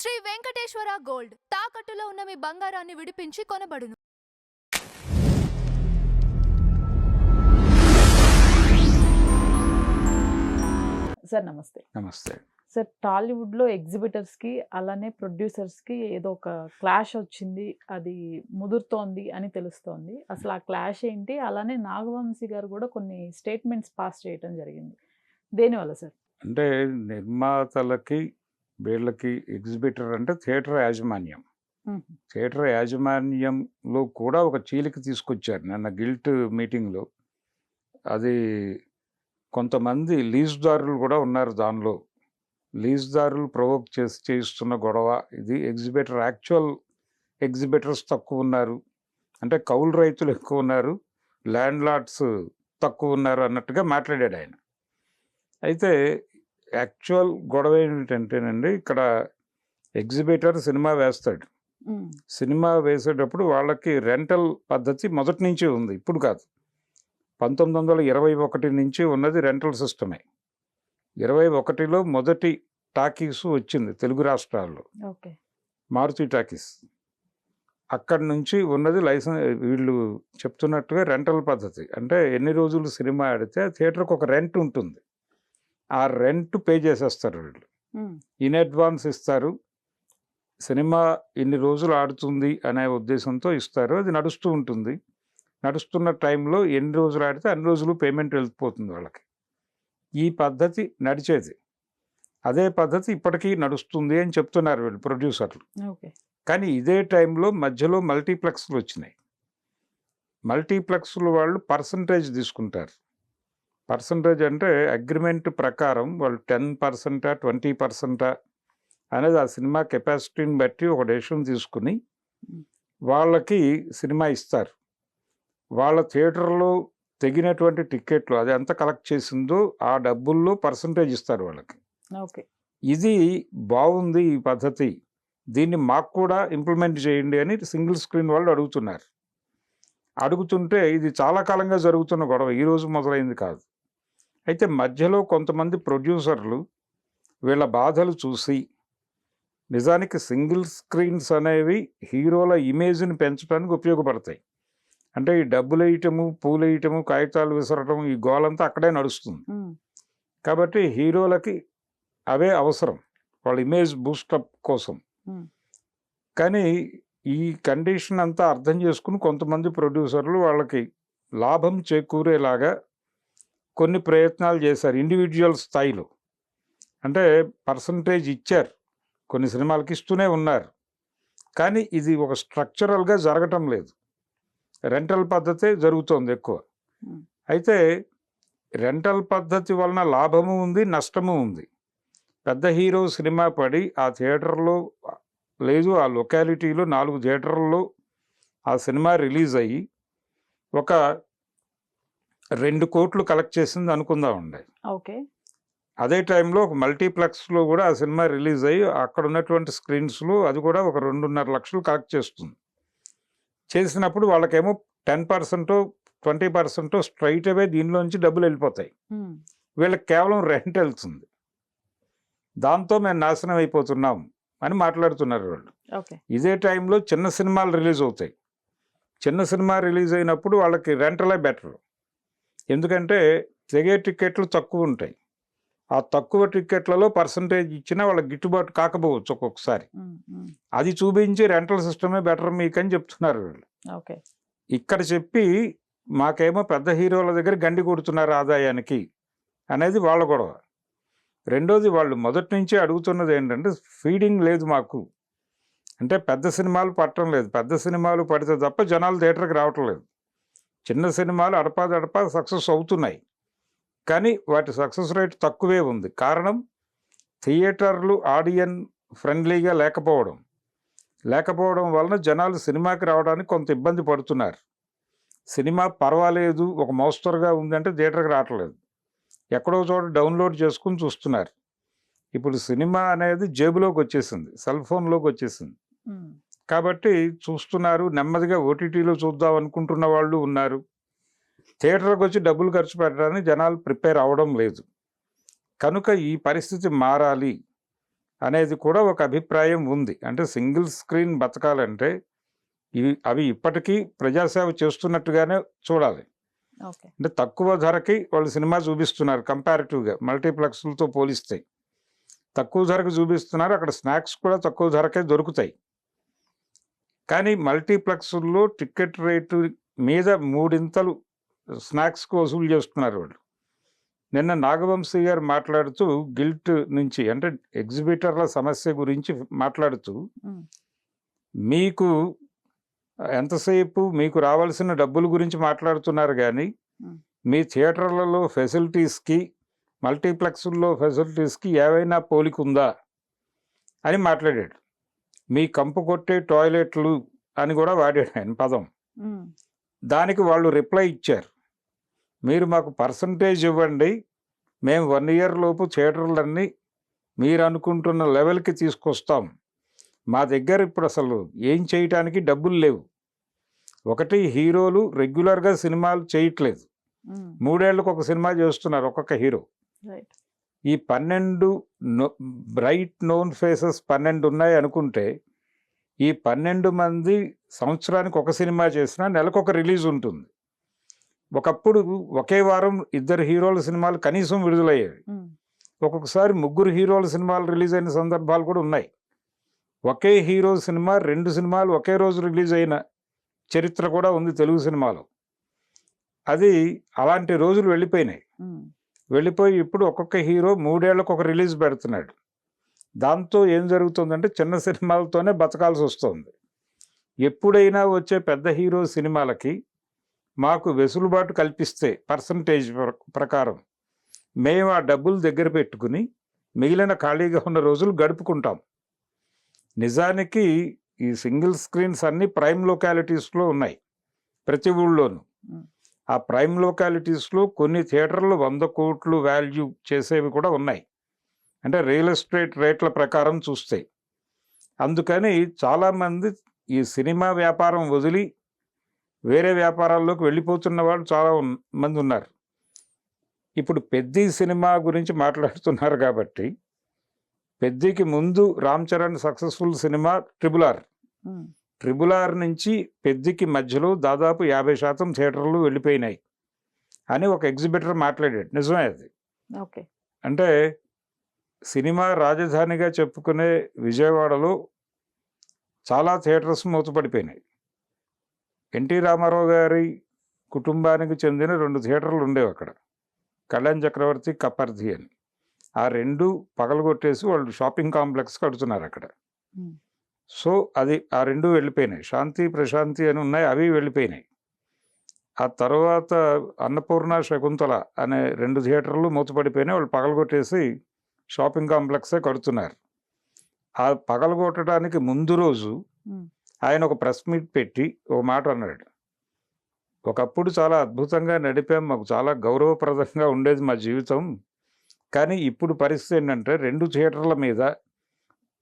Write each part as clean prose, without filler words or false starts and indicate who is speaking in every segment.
Speaker 1: Shri Venkateswara gold తాకట్టులో ఉన్న మీ బంగారాన్ని విడిపించి కొనబడును.
Speaker 2: సార్ నమస్తే.
Speaker 3: నమస్తే.
Speaker 2: సార్ టాలీవుడ్‌లో ఎగ్జిబిటర్స్‌కి అలానే ప్రొడ్యూసర్స్‌కి ఏదో ఒక క్లాష్ వచ్చింది. అది ముదురుతోంది అని తెలుస్తోంది. అసలు ఆ క్లాష్ ఏంటి? అలానే నాగవంశీ గారు కూడా కొన్ని స్టేట్మెంట్స్ పాస్ చేయటం జరిగింది. దేనివల్ల సార్?
Speaker 3: అంటే నిర్మాతలకి వీళ్ళకి ఎగ్జిబిటర్ అంటే థియేటర్ యాజమాన్యం.
Speaker 2: హుహు.
Speaker 3: థియేటర్ యాజమాన్యంలో కూడా ఒక చీలిక తీసుకొచ్చారు నిన్న గిల్ట్ మీటింగ్‌లో. అది కొంతమంది లీజుదారులు కూడా ఉన్నారు దానిలో. లీజుదారులు ప్రొవోక్ చేసి చేయిస్తున్న గొడవ ఇది. యాక్చువల్ ఎగ్జిబిటర్స్ తక్కువ ఉన్నారు. అంటే కౌలు రైతులు ఎక్కువ ఉన్నారు. ల్యాండ్ లార్డ్స్ తక్కువ ఉన్నారు అన్నట్టుగా మాట్లాడాడు ఆయన. అయితే యాక్చువల్ గొడవ ఏంటంటేనండి, ఇక్కడ ఎగ్జిబిటర్ సినిమా వేస్తాడు.
Speaker 2: హ్మ్.
Speaker 3: సినిమా వేసేటప్పుడు వాళ్ళకి రెంటల్ పద్ధతి మొదటి నుంచి ఉంది, ఇప్పుడు కాదు. 1921 నుంచి ఉన్నది రెంటల్ సిస్టమే. 21లో మొదటి టాకీస్ వచ్చింది తెలుగు రాష్ట్రాల్లో,
Speaker 2: ఓకే.
Speaker 3: మారుతి టాకీస్. అక్కడి నుంచి ఉన్నది వీళ్ళు చెప్తున్నట్టుగా రెంటల్ పద్ధతి. అంటే ఎన్ని రోజులు సినిమా ఆడితే థియేటర్కి ఒక రెంట్ ఉంటుంది. ఆ రెంట్ పే చేసేస్తారు వీళ్ళు.
Speaker 2: హ్మ్.
Speaker 3: ఇన్ అడ్వాన్స్ ఇస్తారు. సినిమా ఇన్ని రోజులు ఆడుతుంది అనే ఉద్దేశంతో ఇస్తారు. అది నడుస్తూ ఉంటుంది. నడుస్తున్న టైంలో ఎన్ని రోజులు ఆడితే అన్ని రోజులు పేమెంట్ వెళ్ళిపోతుంది వాళ్ళకి. ఈ పద్ధతి నడిచేది. అదే పద్ధతి ఇప్పటికీ నడుస్తుంది అని చెప్తున్నారు వీళ్ళు ప్రొడ్యూసర్లు.
Speaker 2: ఓకే.
Speaker 3: కానీ ఇదే టైంలో మధ్యలో మల్టీప్లెక్స్లు వచ్చినాయి. మల్టీప్లెక్స్లు వాళ్ళు పర్సంటేజ్ తీసుకుంటారు. పర్సంటేజ్ అంటే అగ్రిమెంట్ ప్రకారం వాళ్ళు 10%, 20% అనేది ఆ సినిమా కెపాసిటీని బట్టి ఒక డెసిషన్ తీసుకుని వాళ్ళకి సినిమా ఇస్తారు. వాళ్ళ థియేటర్లో తెగినటువంటి టిక్కెట్లు అది ఎంత కలెక్ట్ చేసిందో ఆ డబ్బుల్లో పర్సంటేజ్ ఇస్తారు వాళ్ళకి.
Speaker 2: ఓకే.
Speaker 3: ఇది బాగుంది ఈ పద్ధతి, దీన్ని మాకు కూడా ఇంప్లిమెంట్ చేయండి అని సింగిల్ స్క్రీన్ వాళ్ళు అడుగుతున్నారు. అడుగుతుంటే ఇది చాలా కాలంగా జరుగుతున్న గొడవ, ఈరోజు మొదలైంది కాదు. అయితే మధ్యలో కొంతమంది ప్రొడ్యూసర్లు వీళ్ళ బాధలు చూసి, నిజానికి సింగిల్ స్క్రీన్స్ అనేవి హీరోల ఇమేజ్ని పెంచడానికి ఉపయోగపడతాయి. అంటే ఈ డబ్బులు వేయటము, పూలు వేయటము, కాగితాలు విసరటం, ఈ గోలంతా అక్కడే నడుస్తుంది. కాబట్టి హీరోలకి అవే అవసరం వాళ్ళ ఇమేజ్ బూస్టప్ కోసం. కానీ ఈ కండిషన్ అంతా అర్థం చేసుకుని కొంతమంది ప్రొడ్యూసర్లు వాళ్ళకి లాభం చేకూరేలాగా కొన్ని ప్రయత్నాలు చేశారు ఇండివిజువల్ స్థాయిలో. అంటే పర్సంటేజ్ ఇచ్చారు, కొన్ని సినిమాలకి ఇస్తూనే ఉన్నారు. కానీ ఇది ఒక స్ట్రక్చరల్గా జరగటం లేదు. రెంటల్ పద్ధతే జరుగుతోంది ఎక్కువ. అయితే రెంటల్ పద్ధతి వలన లాభము ఉంది, నష్టము ఉంది. పెద్ద హీరో సినిమా పడి ఆ థియేటర్లో లేదు, ఆ లొకాలిటీలో 4 థియేటర్లలో ఆ సినిమా రిలీజ్ అయ్యి ఒక 2 కోట్లు కలెక్ట్ చేసింది అనుకుందామండి.
Speaker 2: ఓకే.
Speaker 3: అదే టైంలో ఒక మల్టీప్లెక్స్లో కూడా ఆ సినిమా రిలీజ్ అయ్యి అక్కడ ఉన్నటువంటి స్క్రీన్స్లో అది కూడా ఒక 2.5 లక్షలు కలెక్ట్ చేస్తుంది. చేసినప్పుడు వాళ్ళకేమో 10%, 20% స్ట్రైట్ అవే దీనిలోంచి డబ్బులు వెళ్ళిపోతాయి. వీళ్ళకి కేవలం రెంట్ వెళ్తుంది. దాంతో మేము నాశనం అయిపోతున్నాం అని మాట్లాడుతున్నారు వాళ్ళు.
Speaker 2: ఓకే.
Speaker 3: ఇదే టైంలో చిన్న సినిమాలు రిలీజ్ అవుతాయి. చిన్న సినిమా రిలీజ్ అయినప్పుడు వాళ్ళకి రెంటలే బెటర్. ఎందుకంటే తెగే టిక్కెట్లు తక్కువ ఉంటాయి. ఆ తక్కువ టిక్కెట్లలో పర్సంటేజ్ ఇచ్చినా వాళ్ళకి గిట్టుబాటు కాకపోవచ్చు ఒక్కొక్కసారి. అది చూపించి రెంటల్ సిస్టమే బెటర్ మీకని చెప్తున్నారు వీళ్ళు.
Speaker 2: ఓకే.
Speaker 3: ఇక్కడ చెప్పి మాకేమో పెద్ద హీరోల దగ్గర గండి కొడుతున్నారు ఆదాయానికి అనేది వాళ్ళ గొడవ. రెండోది వాళ్ళు మొదటి నుంచే అడుగుతున్నది ఏంటంటే ఫీడింగ్ లేదు మాకు. అంటే పెద్ద సినిమాలు పట్టడం లేదు. పెద్ద సినిమాలు పడితే తప్ప జనాలు థియేటర్కి రావటం లేదు. చిన్న సినిమాలు అడపాదడపా సక్సెస్ అవుతున్నాయి, కానీ వాటి సక్సెస్ రేట్ తక్కువే ఉంది. కారణం థియేటర్లు ఆడియన్ ఫ్రెండ్లీగా లేకపోవడం వలన జనాలు సినిమాకి రావడానికి కొంత ఇబ్బంది పడుతున్నారు. సినిమా పర్వాలేదు, ఒక మోస్తరుగా ఉందంటే థియేటర్కి రావట్లేదు. ఎక్కడో చోట డౌన్లోడ్ చేసుకుని చూస్తున్నారు. ఇప్పుడు సినిమా అనేది జేబులోకి వచ్చేసింది, సెల్ ఫోన్లోకి వచ్చేసింది. కాబట్టి చూస్తున్నారు. నెమ్మదిగా ఓటీటీలో చూద్దాం అనుకుంటున్న వాళ్ళు ఉన్నారు. థియేటర్కి వచ్చి డబ్బులు ఖర్చు పెట్టడానికి జనాలు ప్రిపేర్ అవ్వడం లేదు. కనుక ఈ పరిస్థితి మారాలి అనేది కూడా ఒక అభిప్రాయం ఉంది. అంటే సింగిల్ స్క్రీన్ బతకాలంటే అవి ఇప్పటికీ ప్రజాసేవ చేస్తున్నట్టుగానే చూడాలి.
Speaker 2: ఓకే.
Speaker 3: అంటే తక్కువ ధరకి వాళ్ళు సినిమా చూపిస్తున్నారు కంపారిటివ్గా మల్టీప్లెక్స్లతో పోలిస్తే. తక్కువ ధరకు చూపిస్తున్నారు, అక్కడ స్నాక్స్ కూడా తక్కువ ధరకే దొరుకుతాయి. కానీ మల్టీప్లెక్స్ల్లో టికెట్ రేటు మీద 3 స్నాక్స్కి వసూలు చేస్తున్నారు వాళ్ళు. నిన్న నాగవంశీ గారు మాట్లాడుతూ గిల్ట్ నుంచి అంటే ఎగ్జిబిటర్ల సమస్య గురించి మాట్లాడుతూ మీకు ఎంతసేపు మీకు రావాల్సిన డబ్బుల గురించి మాట్లాడుతున్నారు కానీ మీ థియేటర్లలో ఫెసిలిటీస్కి మల్టీప్లెక్స్ల్లో ఫెసిలిటీస్కి ఏవైనా పోలిక ఉందా అని మాట్లాడాడు. మీ కంపు కొట్టే టాయిలెట్లు అని కూడా వాడాడు ఆయన పదం. దానికి వాళ్ళు రిప్లై ఇచ్చారు, మీరు మాకు పర్సంటేజ్ ఇవ్వండి, మేము 1 ఇయర్ లోపు థియేటర్లన్నీ మీరు అనుకుంటున్న లెవెల్కి తీసుకొస్తాం. మా దగ్గర ఇప్పుడు అసలు ఏం చేయటానికి డబ్బులు లేవు. ఒకటి, హీరోలు రెగ్యులర్గా సినిమాలు చేయట్లేదు, 3 ఏళ్ళకు ఒక సినిమా చేస్తున్నారు ఒక్కొక్క హీరో. ఈ 12 బ్రైట్ నోన్ ఫేసెస్ 12 ఉన్నాయి అనుకుంటే ఈ 12 మంది సంవత్సరానికి ఒక సినిమా చేసినా నెలకొక రిలీజ్ ఉంటుంది. ఒకప్పుడు ఒకే వారం 2 హీరోల సినిమాలు కనీసం విడుదలయ్యేవి. ఒక్కొక్కసారి 3 హీరోల సినిమాలు రిలీజ్ అయిన సందర్భాలు కూడా ఉన్నాయి. ఒకే హీరో సినిమా 2 సినిమాలు ఒకే రోజు రిలీజ్ అయిన చరిత్ర కూడా ఉంది తెలుగు సినిమాలో. అది అలాంటి రోజులు వెళ్ళిపోయినాయి. వెళ్ళిపోయి ఇప్పుడు ఒక్కొక్క హీరో 3 ఏళ్లకు ఒక రిలీజ్ పెడుతున్నాడు. దాంతో ఏం జరుగుతుందంటే చిన్న సినిమాలతోనే బతకాల్సి వస్తుంది. ఎప్పుడైనా వచ్చే పెద్ద హీరో సినిమాలకి మాకు వెసులుబాటు కల్పిస్తే పర్సంటేజ్ ప్రకారం మేము ఆ డబ్బులు దగ్గర పెట్టుకుని మిగిలిన ఖాళీగా ఉన్న రోజులు గడుపుకుంటాం. నిజానికి ఈ సింగిల్ స్క్రీన్స్ అన్నీ ప్రైమ్ లొకాలిటీస్లో ఉన్నాయి ప్రతి ఊళ్ళోనూ. ఆ ప్రైమ్ లొకాలిటీస్లో కొన్ని థియేటర్లు 100 కోట్లు వాల్యూ చేసేవి కూడా ఉన్నాయి, అంటే రియల్ ఎస్టేట్ రేట్ల ప్రకారం చూస్తే. అందుకని చాలామంది ఈ సినిమా వ్యాపారం వదిలి వేరే వ్యాపారాల్లోకి వెళ్ళిపోతున్న వాళ్ళు చాలా మంది ఉన్నారు. ఇప్పుడు పెద్ది సినిమా గురించి మాట్లాడుతున్నారు కాబట్టి పెద్దికి ముందు Ram Charan successful cinema triple R నుంచి పెద్దికి మధ్యలో దాదాపు 50% థియేటర్లు వెళ్ళిపోయినాయి అని ఒక ఎగ్జిబిటర్ మాట్లాడాడు. నిజమే అది.
Speaker 2: ఓకే.
Speaker 3: అంటే సినిమా రాజధానిగా చెప్పుకునే విజయవాడలో చాలా థియేటర్స్ మూతపడిపోయినాయి. ఎన్టీ రామారావు గారి కుటుంబానికి చెందిన 2 థియేటర్లు ఉండేవి అక్కడ, కళ్యాణ్ చక్రవర్తి, కపర్ధి అని. ఆ 2 పగలగొట్టేసి వాళ్ళు షాపింగ్ కాంప్లెక్స్ కడుతున్నారు అక్కడ. సో అది ఆ 2 వెళ్ళిపోయినాయి. శాంతి ప్రశాంతి అని ఉన్నాయి, అవి వెళ్ళిపోయినాయి. ఆ తర్వాత అన్నపూర్ణ, శకుంతల అనే 2 థియేటర్లు మూతపడిపోయినాయి. వాళ్ళు పగలగొట్టేసి షాపింగ్ కాంప్లెక్సే కడుతున్నారు. ఆ పగలగొట్టడానికి ముందు రోజు ఆయన ఒక ప్రెస్ మీట్ పెట్టి ఒక మాట అన్నాడు, ఒకప్పుడు చాలా అద్భుతంగా నడిపాం, మాకు చాలా గౌరవప్రదంగా ఉండేది మా జీవితం, కానీ ఇప్పుడు పరిస్థితి ఏంటంటే 2 థియేటర్ల మీద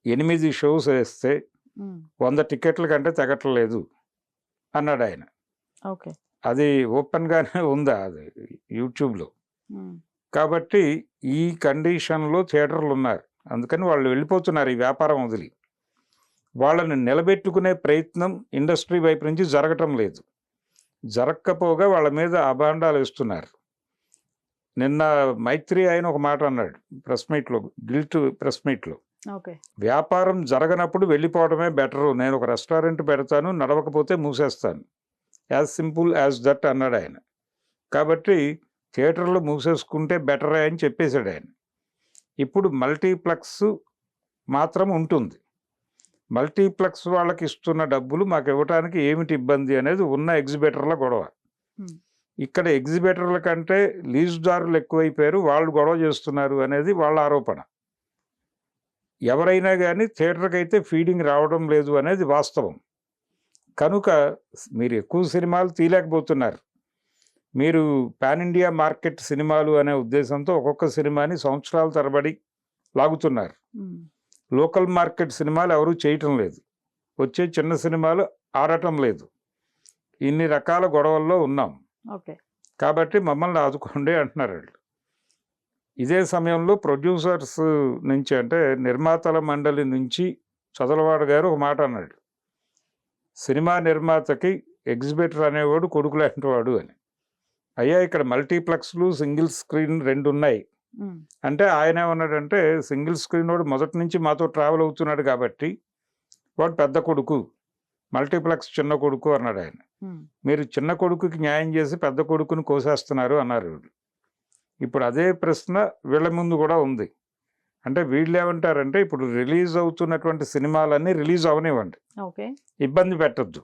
Speaker 3: 8 షోస్ వేస్తే 100 టికెట్ల కంటే తెగట్లేదు అన్నాడు ఆయన.
Speaker 2: ఓకే.
Speaker 3: అది ఓపెన్గానే ఉందా అది యూట్యూబ్లో. కాబట్టి ఈ కండిషన్లో థియేటర్లు ఉన్నారు, అందుకని వాళ్ళు వెళ్ళిపోతున్నారు ఈ వ్యాపారం వదిలి. వాళ్ళని నిలబెట్టుకునే ప్రయత్నం ఇండస్ట్రీ వైపు నుంచి జరగటం లేదు. జరగకపోగా వాళ్ళ మీద అభాండాలు వేస్తున్నారు. నిన్న మైత్రి ఆయన ఒక మాట అన్నాడు ప్రెస్ మీట్లో, గిల్ట్ ప్రెస్ మీట్లో, వ్యాపారం జరగనప్పుడు వెళ్ళిపోవడమే బెటరు, నేను ఒక రెస్టారెంట్ పెడతాను, నడవకపోతే మూసేస్తాను, యాజ్ సింపుల్ యాజ్ దట్ అన్నాడు ఆయన. కాబట్టి థియేటర్లు మూసేసుకుంటే బెటరే అని చెప్పేశాడు ఆయన. ఇప్పుడు మల్టీప్లెక్స్ మాత్రం ఉంటుంది. మల్టీప్లెక్స్ వాళ్ళకి ఇస్తున్న డబ్బులు మాకు ఇవ్వడానికి ఏమిటి ఇబ్బంది అనేది ఉన్న ఎగ్జిబిటర్ల గొడవ. ఇక్కడ ఎగ్జిబిటర్ల కంటే లీజుదారులు ఎక్కువైపోయారు, వాళ్ళు గొడవ చేస్తున్నారు అనేది వాళ్ళ ఆరోపణ. ఎవరైనా కానీ థియేటర్కి అయితే ఫీడింగ్ రావడం లేదు అనేది వాస్తవం. కనుక మీరు ఎక్కువ సినిమాలు తీయలేకపోతున్నారు. మీరు పాన్ ఇండియా మార్కెట్ సినిమాలు అనే ఉద్దేశంతో ఒక్కొక్క సినిమాని సంవత్సరాల తరబడి లాగుతున్నారు. లోకల్ మార్కెట్ సినిమాలు ఎవరూ చేయటం లేదు, వచ్చే చిన్న సినిమాలు ఆడటం లేదు. ఇన్ని రకాల గొడవల్లో ఉన్నాం, కాబట్టి మమ్మల్ని ఆదుకోండి అంటున్నారు వాళ్ళు. ఇదే సమయంలో ప్రొడ్యూసర్స్ నుంచి అంటే నిర్మాతల మండలి నుంచి చదలవాడ గారు ఒక మాట అన్నాడు, సినిమా నిర్మాతకి ఎగ్జిబిటర్ అనేవాడు కొడుకు లాంటి వాడు అని. అయ్యా ఇక్కడ మల్టీప్లెక్స్లు సింగిల్ స్క్రీన్ 2 ఉన్నాయి అంటే ఆయన ఏమన్నాడంటే సింగిల్ స్క్రీన్ వాడు మొదటి నుంచి మాతో ట్రావెల్ అవుతున్నాడు కాబట్టి వాడు పెద్ద కొడుకు, మల్టీప్లెక్స్ చిన్న కొడుకు అన్నాడు ఆయన. మీరు చిన్న కొడుకుకి న్యాయం చేసి పెద్ద కొడుకుని కోసేస్తున్నారు అన్నారు. ఇప్పుడు అదే ప్రశ్న వీళ్ళ ముందు కూడా ఉంది. అంటే వీళ్ళు ఏమంటారంటే ఇప్పుడు రిలీజ్ అవుతున్నటువంటి సినిమాలన్నీ రిలీజ్ అవనివ్వండి, ఇబ్బంది పెట్టద్దు.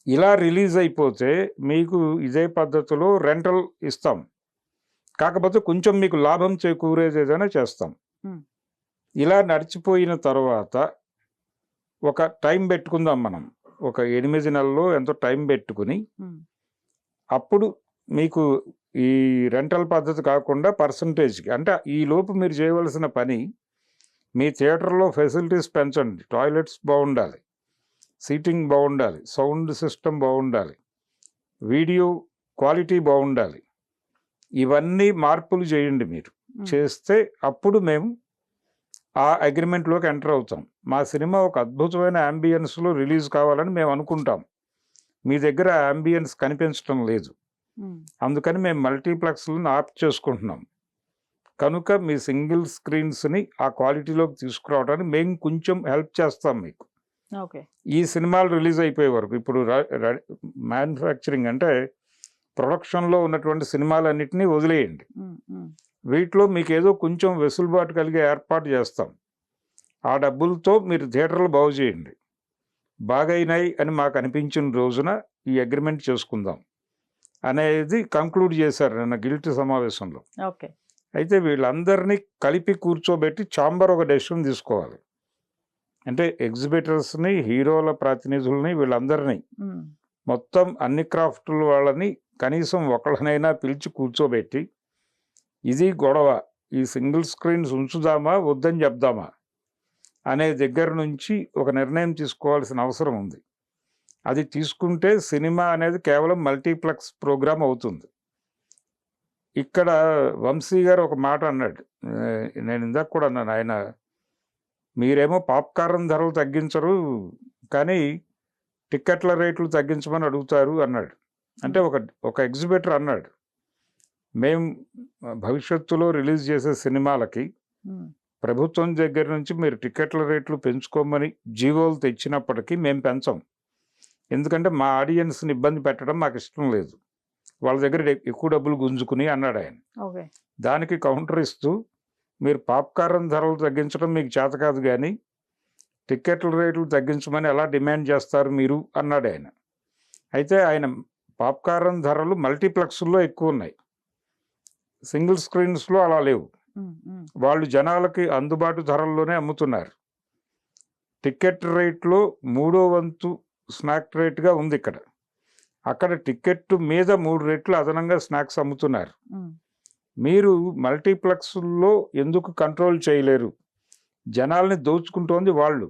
Speaker 3: ఇలా రిలీజ్ అయిపోతే మీకు ఇదే పద్ధతిలో రెంటల్ ఇస్తాం, కాకపోతే కొంచెం మీకు లాభం చేకూరేది ఏదైనా చేస్తాం. ఇలా నడిచిపోయిన తర్వాత ఒక టైం పెట్టుకుందాం మనం, ఒక 8 నెలల్లో ఎంతో టైం పెట్టుకుని అప్పుడు మీకు ఈ రెంటల్ పద్ధతి కాకుండా పర్సంటేజ్కి, అంటే ఈ లోపు మీరు చేయవలసిన పని మీ థియేటర్లో ఫెసిలిటీస్ పెంచండి, టాయిలెట్స్ బాగుండాలి, సీటింగ్ బాగుండాలి, సౌండ్ సిస్టమ్ బాగుండాలి, వీడియో క్వాలిటీ బాగుండాలి, ఇవన్నీ మార్పులు చేయండి. మీరు చేస్తే అప్పుడు మేము ఆ అగ్రిమెంట్లోకి ఎంటర్ అవుతాం. మా సినిమా ఒక అద్భుతమైన అంబియన్స్లో రిలీజ్ కావాలని మేము అనుకుంటాం, మీ దగ్గర అంబియన్స్ కనిపించడం లేదు, అందుకని మేము మల్టీప్లెక్స్లను ఆప్ట్ చేసుకుంటున్నాం. కనుక మీ సింగిల్ స్క్రీన్స్ని ఆ క్వాలిటీలోకి తీసుకురావడానికి మేము కొంచెం హెల్ప్ చేస్తాం మీకు. ఈ సినిమాలు రిలీజ్ అయిపోయే వరకు ఇప్పుడు మ్యానుఫ్యాక్చరింగ్ అంటే ప్రొడక్షన్లో ఉన్నటువంటి సినిమాలన్నింటినీ వదిలేయండి, వీటిలో మీకు ఏదో కొంచెం వెసులుబాటు కలిగే ఏర్పాటు చేస్తాం. ఆ డబ్బులతో మీరు థియేటర్లు బాగు చేయండి, బాగైనాయి అని మాకు అనిపించిన రోజున ఈ అగ్రిమెంట్ చేసుకుందాం అనేది కంక్లూడ్ చేశారు నిన్న గిల్ట్ సమావేశంలో. అయితే వీళ్ళందరినీ కలిపి కూర్చోబెట్టి ఛాంబర్ ఒక డెసిషన్ తీసుకోవాలి. అంటే ఎగ్జిబిటర్స్ని, హీరోల ప్రాతినిధుల్ని, వీళ్ళందరినీ మొత్తం అన్ని క్రాఫ్టుల వాళ్ళని కనీసం ఒకళ్ళనైనా పిలిచి కూర్చోబెట్టి ఇది గొడవ, ఈ సింగిల్ స్క్రీన్స్ ఉంచుదామా వద్దని చెప్దామా అనే దగ్గర నుంచి ఒక నిర్ణయం తీసుకోవాల్సిన అవసరం ఉంది. అది తీసుకుంటే సినిమా అనేది కేవలం మల్టీప్లెక్స్ ప్రోగ్రామ్ అవుతుంది. ఇక్కడ వంశీ గారు ఒక మాట అన్నాడు, నేను ఇందాక కూడా అన్నాను, ఆయన మీరేమో పాప్కార్న్ ధరలు తగ్గించరు కానీ టిక్కెట్ల రేట్లు తగ్గించమని అడుగుతారు అన్నాడు. అంటే ఒక ఎగ్జిబిటర్ అన్నాడు, మేము భవిష్యత్తులో రిలీజ్ చేసే సినిమాలకి ప్రభుత్వం దగ్గర నుంచి మీరు టికెట్ల రేట్లు పెంచుకోమని జీవోలు తెచ్చినప్పటికీ మేము పెంచాం, ఎందుకంటే మా ఆడియన్స్ని ఇబ్బంది పెట్టడం మాకు ఇష్టం లేదు, వాళ్ళ దగ్గర ఎక్కువ డబ్బులు గుంజుకుని అన్నాడు ఆయన. దానికి కౌంటర్ ఇస్తూ మీరు పాప్కార్న్ ధరలు తగ్గించడం మీకు చేత కాదు కానీ టికెట్ల రేట్లు తగ్గించమని ఎలా డిమాండ్ చేస్తారు మీరు అన్నాడు ఆయన. అయితే ఆయన పాప్కార్న్ ధరలు మల్టీప్లెక్స్లో ఎక్కువ ఉన్నాయి, సింగిల్ స్క్రీన్స్లో అలా లేవు, వాళ్ళు జనాలకి అందుబాటు ధరల్లోనే అమ్ముతున్నారు. టికెట్ రేట్లో 3వ వంతు స్నాక్ రేట్గా ఉంది ఇక్కడ, అక్కడ టికెట్ మీద 3 రెట్లు అదనంగా స్నాక్స్ అమ్ముతున్నారు. మీరు మల్టీప్లెక్స్లో ఎందుకు కంట్రోల్ చేయలేరు? జనాల్ని దోచుకుంటోంది వాళ్ళు,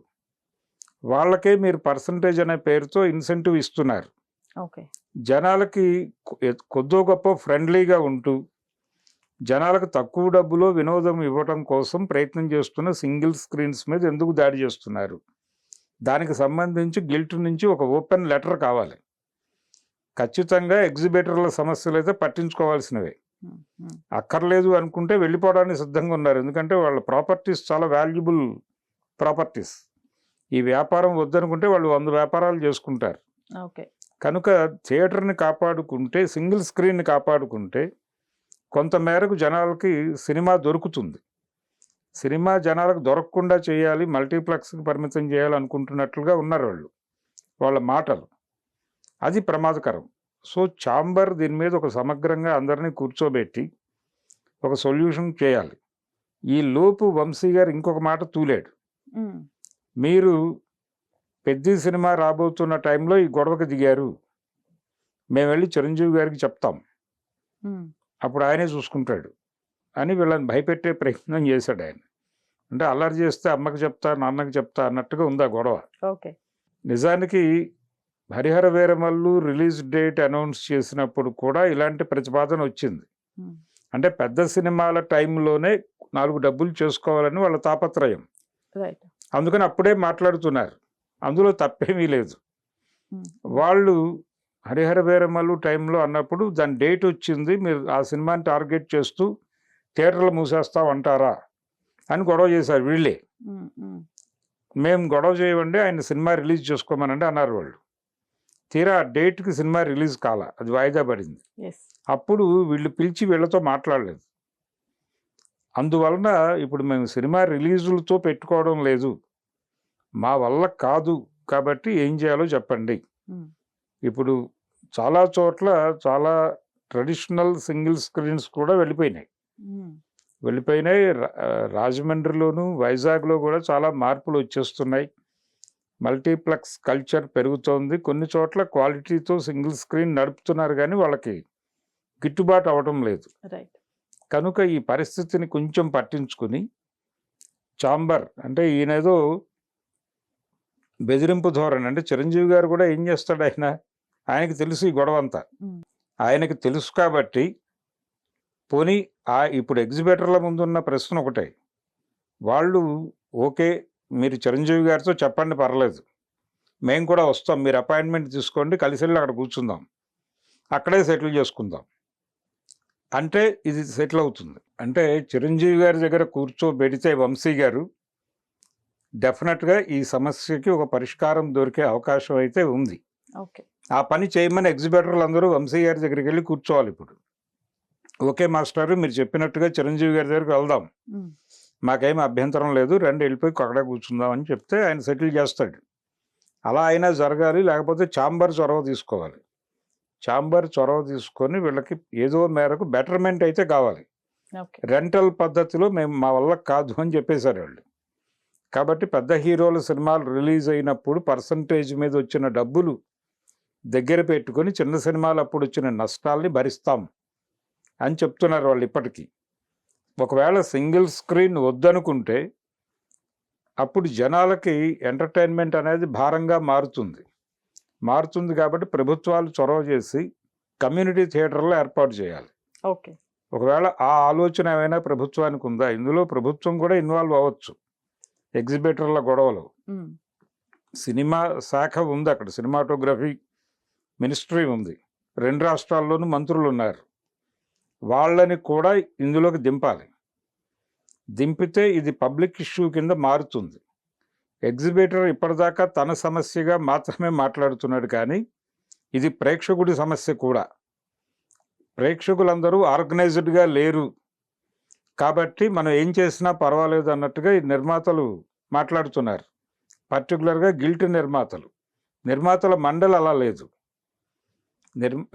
Speaker 3: వాళ్ళకే మీరు పర్సంటేజ్ అనే పేరుతో ఇన్సెంటివ్ ఇస్తున్నారు. జనాలకి కొద్దో గొప్ప ఫ్రెండ్లీగా ఉంటూ జనాలకు తక్కువ డబ్బులో వినోదం ఇవ్వటం కోసం ప్రయత్నం చేస్తున్న సింగిల్ స్క్రీన్స్ మీద ఎందుకు దాడి చేస్తున్నారు? దానికి సంబంధించి గిల్ట్ నుంచి ఒక ఓపెన్ లెటర్ కావాలి. ఖచ్చితంగా ఎగ్జిబిటర్ల సమస్యలు అయితే పట్టించుకోవాల్సినవే, అక్కర్లేదు అనుకుంటే వెళ్ళిపోవడానికి సిద్ధంగా ఉన్నారు, ఎందుకంటే వాళ్ళ ప్రాపర్టీస్ చాలా వాల్యుబుల్ ప్రాపర్టీస్. ఈ వ్యాపారం వద్దనుకుంటే వాళ్ళు 100 వ్యాపారాలు చేసుకుంటారు. కనుక థియేటర్ని కాపాడుకుంటే, సింగిల్ స్క్రీన్ని కాపాడుకుంటే కొంతమేరకు జనాలకి సినిమా దొరుకుతుంది. సినిమా జనాలకు దొరకకుండా చేయాలి, మల్టీప్లెక్స్కి పరిమితం చేయాలనుకుంటున్నట్లుగా ఉన్నారు వాళ్ళు, వాళ్ళ మాటలు. అది ప్రమాదకరం. సో ఛాంబర్ దీని మీద ఒక సమగ్రంగా అందరినీ కూర్చోబెట్టి ఒక సొల్యూషన్ చేయాలి. ఈ లోపు వంశీ గారు ఇంకొక మాట తూలాడు, మీరు పెద్ద సినిమా రాబోతున్న టైంలో ఈ గొడవకి దిగారు, మేము వెళ్ళి చిరంజీవి గారికి చెప్తాం, అప్పుడు ఆయనే చూసుకుంటాడు అని వీళ్ళని భయపెట్టే ప్రయత్నం చేశాడు ఆయన. అంటే అల్లరి చేస్తే అమ్మకి చెప్తా, నాన్నకి చెప్తా అన్నట్టుగా ఉంది ఆ గొడవ. నిజానికి Harihara Veeramallu release date announce చేసినప్పుడు కూడా ఇలాంటి ప్రతిపాదన వచ్చింది. అంటే పెద్ద సినిమాల టైంలోనే 4 డబ్బులు చేసుకోవాలని వాళ్ళ తాపత్రయం.
Speaker 2: రైట్.
Speaker 3: అందుకని అప్పుడే మాట్లాడుతున్నారు. అందులో తప్పేమీ లేదు. వాళ్ళు హరిహర వీరమల్లు టైంలో అన్నప్పుడు దాని డేట్ వచ్చింది, మీరు ఆ సినిమాని టార్గెట్ చేస్తూ థియేటర్లు మూసేస్తాం అంటారా అని గొడవ చేశారు వీళ్ళే. మేము గొడవ చేయమండి, ఆయన సినిమా రిలీజ్ చేసుకోమనండి అన్నారు వాళ్ళు. తీరా ఆ డేట్కి సినిమా రిలీజ్ కాల, అది వాయిదా పడింది. అప్పుడు వీళ్ళు పిలిచి వీళ్ళతో మాట్లాడలేదు. అందువలన ఇప్పుడు మేము సినిమా రిలీజులతో పెట్టుకోవడం లేదు, మా వల్ల కాదు, కాబట్టి ఏం చేయాలో చెప్పండి. ఇప్పుడు చాలా చోట్ల చాలా ట్రెడిషనల్ సింగిల్ స్క్రీన్స్ కూడా వెళ్ళిపోయినాయి. రాజమండ్రిలోను వైజాగ్లో కూడా చాలా మార్పులు వచ్చేస్తున్నాయి. మల్టీప్లెక్స్ కల్చర్ పెరుగుతోంది. కొన్ని చోట్ల క్వాలిటీతో సింగిల్ స్క్రీన్ నడుపుతున్నారు కానీ వాళ్ళకి గిట్టుబాటు అవ్వటం లేదు. కనుక ఈ పరిస్థితిని కొంచెం పట్టించుకుని చాంబర్ అంటే ఈయనేదో బెదిరింపు ధోరణి. అంటే చిరంజీవి గారు కూడా ఏం చేస్తాడు, ఆయనకి తెలుసు ఈ గొడవ అంతా, ఆయనకి తెలుసు కాబట్టి పోనీ ఇప్పుడు ఎగ్జిబిటర్ల ముందున్న ప్రశ్న ఒకటే, వాళ్ళు ఓకే మీరు చిరంజీవి గారితో చెప్పండి పర్లేదు, మేము కూడా వస్తాం, మీరు అపాయింట్మెంట్ తీసుకోండి, కలిసి వెళ్ళి అక్కడ కూర్చుందాం, అక్కడే సెటిల్ చేసుకుందాం అంటే ఇది సెటిల్ అవుతుంది. అంటే చిరంజీవి గారి దగ్గర కూర్చోబెడితే వంశీ గారు డెఫినెట్గా ఈ సమస్యకి ఒక పరిష్కారం దొరికే అవకాశం అయితే ఉంది. ఆ పని చేయమని ఎగ్జిబిటర్లు అందరూ వంశీ గారి దగ్గరికి వెళ్ళి కూర్చోవాలి. ఇప్పుడు ఓకే మాస్టర్, మీరు చెప్పినట్టుగా చిరంజీవి గారి దగ్గరికి వెళ్దాం, మాకేం అభ్యంతరం లేదు, రండి వెళ్ళిపోయి అక్కడే కూర్చుందాం అని చెప్తే ఆయన సెటిల్ చేస్తాడు. అలా అయినా జరగాలి, లేకపోతే ఛాంబర్ చొరవ తీసుకోవాలి. ఛాంబర్ చొరవ తీసుకొని వీళ్ళకి ఏదో మేరకు బెటర్మెంట్ అయితే కావాలి. రెంటల్ పద్ధతిలో మేము మా వల్ల కాదు అని చెప్పేశారు వాళ్ళు. కాబట్టి పెద్ద హీరోల సినిమాలు రిలీజ్ అయినప్పుడు పర్సంటేజ్ మీద వచ్చిన డబ్బులు దగ్గర పెట్టుకొని చిన్న సినిమాలు అప్పుడు వచ్చిన నష్టాల్ని భరిస్తాం అని చెప్తున్నారు వాళ్ళు ఇప్పటికీ. ఒకవేళ సింగిల్ స్క్రీన్ వద్దనుకుంటే అప్పుడు జనాలకి ఎంటర్టైన్మెంట్ అనేది భారంగా మారుతుంది కాబట్టి ప్రభుత్వాలు చొరవ చేసి కమ్యూనిటీ థియేటర్లు ఏర్పాటు చేయాలి. ఒకవేళ ఆ ఆలోచన ఏమైనా ప్రభుత్వానికి ఉందా, ఇందులో ప్రభుత్వం కూడా ఇన్వాల్వ్ అవ్వచ్చు. ఎగ్జిబిటర్ల గొడవలు సినిమా శాఖ ఉంది, అక్కడ సినిమాటోగ్రఫీ మినిస్ట్రీ ఉంది, 2 రాష్ట్రాల్లోనూ మంత్రులు ఉన్నారు, వాళ్ళని కూడా ఇందులోకి దింపితే ఇది పబ్లిక్ ఇష్యూ కింద మారుతుంది. ఎగ్జిబిటర్ ఇప్పటిదాకా తన సమస్యగా మాత్రమే మాట్లాడుతున్నాడు, కానీ ఇది ప్రేక్షకుడి సమస్య కూడా. ప్రేక్షకులందరూ ఆర్గనైజ్డ్గా లేరు కాబట్టి మనం ఏం చేసినా పర్వాలేదు అన్నట్టుగా ఈ నిర్మాతలు మాట్లాడుతున్నారు. పర్టికులర్గా గిల్ట్ నిర్మాతల మండలి అలా లేదు.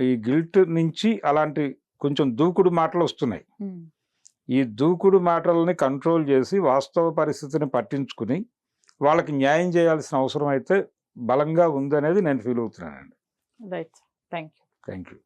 Speaker 3: ఈ గిల్ట్ నుంచి అలాంటి కొంచెం దూకుడు మాటలు వస్తున్నాయి. ఈ దూకుడు మాటలని కంట్రోల్ చేసి వాస్తవ పరిస్థితిని పట్టించుకుని వాళ్ళకి న్యాయం చేయాల్సిన అవసరం అయితే బలంగా ఉందనేది నేను ఫీల్ అవుతున్నానండి.
Speaker 2: Right, thank you.
Speaker 3: Thank you.